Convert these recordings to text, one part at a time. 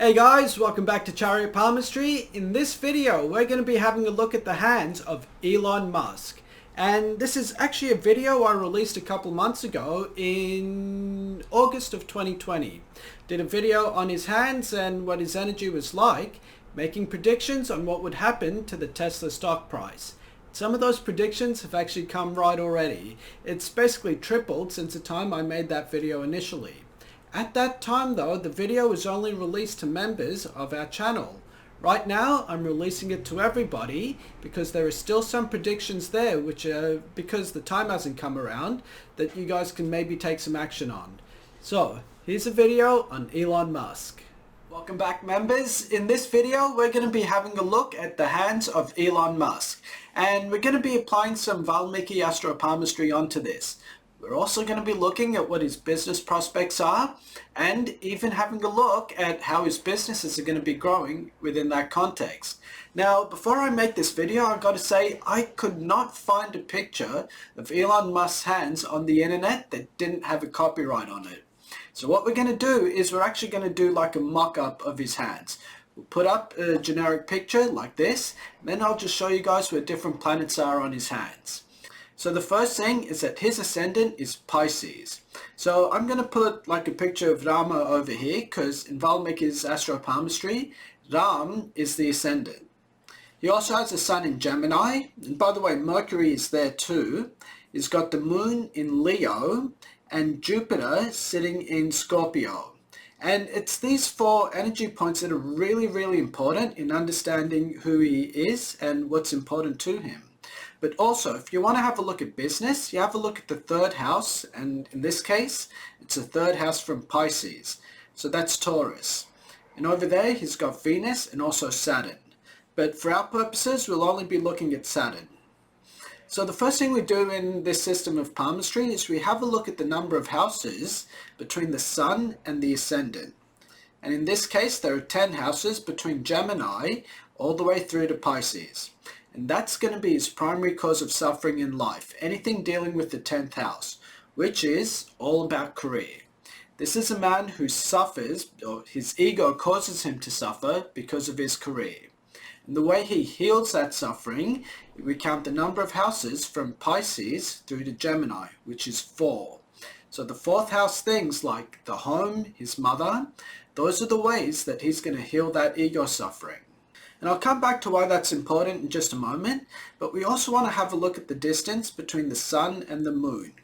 Hey guys, welcome back to Chariot Palmistry. In this video, we're going to be having a look at the hands of Elon Musk. And this is actually a video I released a couple months ago in August of 2020. Did a video on his hands and what his energy was like, making predictions on what would happen to the Tesla stock price. Some of those predictions have actually come right already. It's basically tripled since the time I made that video initially. At that time though, the video was only released to members of our channel. Right now, I'm releasing it to everybody because there are still some predictions there which are, because the time hasn't come around, that you guys can maybe take some action on. So, here's a video on Elon Musk. Welcome back members. In this video, we're going to be having a look at the hands of Elon Musk. And we're going to be applying some Valmiki Astro Palmistry onto this. We're also going to be looking at what his business prospects are and even having a look at how his businesses are going to be growing within that context. Now, before I make this video, I've got to say I could not find a picture of Elon Musk's hands on the internet that didn't have a copyright on it. So what we're going to do is we're actually going to do like a mock-up of his hands. We'll put up a generic picture like this, and then I'll just show you guys where different planets are on his hands. So the first thing is that his ascendant is Pisces. So I'm going to put like a picture of Rama over here because in Valmiki's Astro Palmistry, Ram is the ascendant. He also has a sun in Gemini, and by the way, Mercury is there too. He's got the moon in Leo and Jupiter sitting in Scorpio. And it's these four energy points that are really important in understanding who he is and what's important to him. But also, if you want to have a look at business, you have a look at the third house, and in this case, it's a third house from Pisces. So that's Taurus. And over there, he's got Venus and also Saturn. But for our purposes, we'll only be looking at Saturn. So the first thing we do in this system of palmistry is we have a look at the number of houses between the Sun and the Ascendant. And in this case, there are 10 houses between Gemini all the way through to Pisces. And that's going to be his primary cause of suffering in life, anything dealing with the 10th house, which is all about career. This is a man who suffers, or his ego causes him to suffer because of his career. And the way he heals that suffering, we count the number of houses from Pisces through to Gemini, which is 4. So the fourth house things like the home, his mother, those are the ways that he's going to heal that ego suffering. And I'll come back to why that's important in just a moment, but we also want to have a look at the distance between the Sun and the Moon.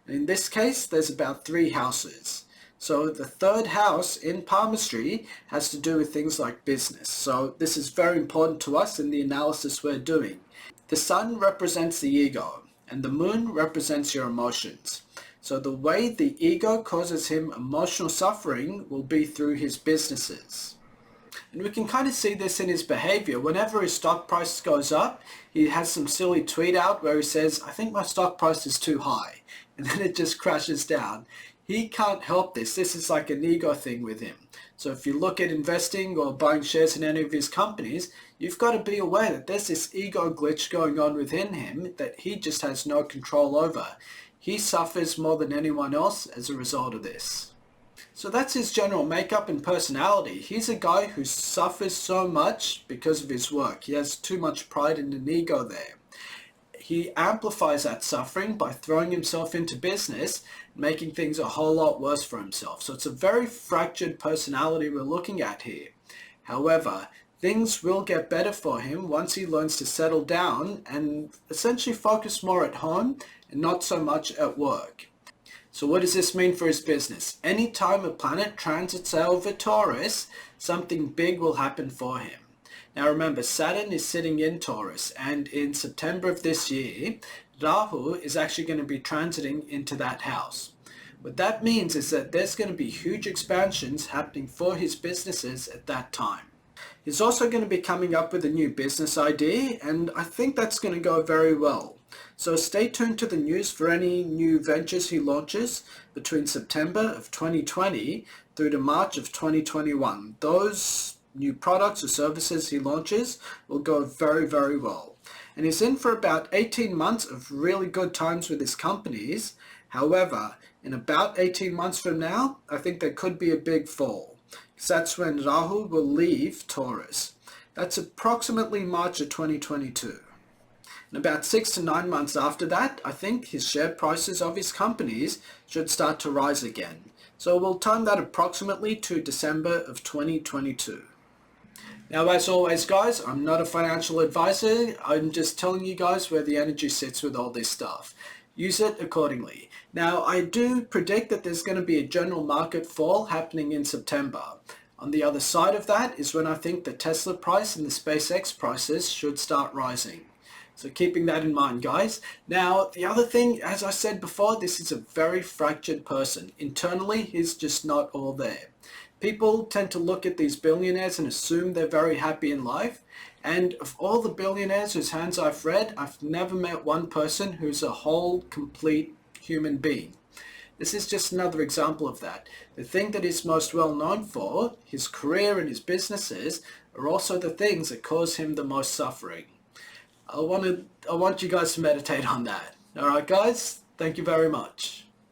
And in this case, there's about 3 houses. So the third house in palmistry has to do with things like business. So this is very important to us in the analysis we're doing. The Sun represents the ego, and the Moon represents your emotions. So the way the ego causes him emotional suffering will be through his businesses. And we can kind of see this in his behavior. Whenever his stock price goes up, he has some silly tweet out where he says, I think my stock price is too high. And then it just crashes down. He can't help this. This is like an ego thing with him. So if you look at investing or buying shares in any of his companies, you've got to be aware that there's this ego glitch going on within him that he just has no control over. He suffers more than anyone else as a result of this. So that's his general makeup and personality. He's a guy who suffers so much because of his work. He has too much pride and an ego there. He amplifies that suffering by throwing himself into business, making things a whole lot worse for himself. So it's a very fractured personality we're looking at here. However, things will get better for him once he learns to settle down and essentially focus more at home and not so much at work. So what does this mean for his business? Anytime a planet transits over Taurus, something big will happen for him. Now remember, Saturn is sitting in Taurus, and in September of this year, Rahu is actually going to be transiting into that house. What that means is that there's going to be huge expansions happening for his businesses at that time. He's also going to be coming up with a new business idea, and I think that's going to go very well. So stay tuned to the news for any new ventures he launches between September of 2020 through to March of 2021. Those new products or services he launches will go very well. And he's in for about 18 months of really good times with his companies. However, in about 18 months from now, I think there could be a big fall. because that's when Rahu will leave Taurus. That's approximately March of 2022. And about 6 to 9 months after that, I think his share prices of his companies should start to rise again. So we'll time that approximately to December of 2022. Now, as always, guys, I'm not a financial advisor. I'm just telling you guys where the energy sits with all this stuff. Use it accordingly. Now, I do predict that there's going to be a general market fall happening in September. On the other side of that is when I think the Tesla price and the SpaceX prices should start rising. So keeping that in mind, guys. Now, the other thing, as I said before, this is a very fractured person. Internally, he's just not all there. People tend to look at these billionaires and assume they're very happy in life. And of all the billionaires whose hands I've read, I've never met one person who's a whole, complete human being. This is just another example of that. The thing that he's most well known for, his career and his businesses, are also the things that cause him the most suffering. I want you guys to meditate on that. Alright guys, thank you very much.